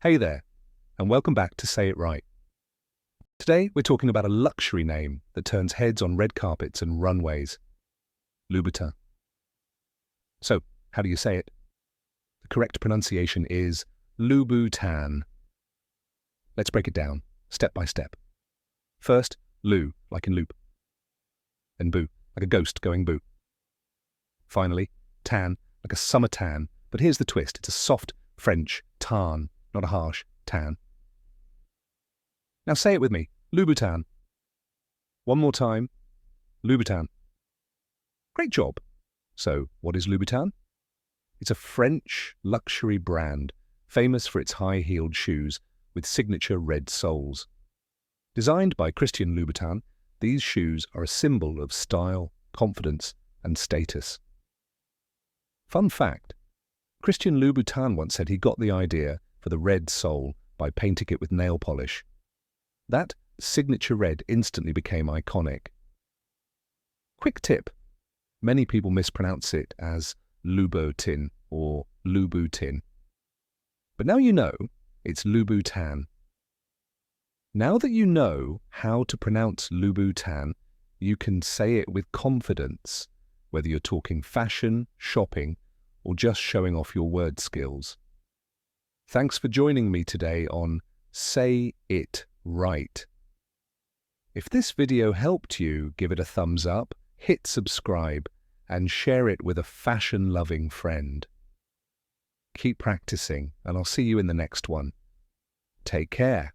Hey there, and welcome back to Say It Right. Today we're talking about a luxury name that turns heads on red carpets and runways. Louboutin. So, how do you say it? The correct pronunciation is Loo-buh-tan. Let's break it down, step by step. First, Loo, like in loop. Then boo, like a ghost going boo. Finally, tan, like a summer tan, but here's the twist. It's a soft French tan, not a harsh tan. Now say it with me, Louboutin. One more time, Louboutin. Great job. So, what is Louboutin? It's a French luxury brand, famous for its high-heeled shoes with signature red soles. Designed by Christian Louboutin, these shoes are a symbol of style, confidence, and status. Fun fact, Christian Louboutin once said he got the idea for the red sole by painting it with nail polish. That signature red instantly became iconic. Quick tip, many people mispronounce it as Loo-buh-tin or Loo-buh-tin. But now you know it's Louboutin. Now that you know how to pronounce Louboutin, you can say it with confidence, whether you're talking fashion, shopping, or just showing off your word skills. Thanks for joining me today on Say It Right. If this video helped you, give it a thumbs up, hit subscribe, and share it with a fashion-loving friend. Keep practicing, and I'll see you in the next one. Take care.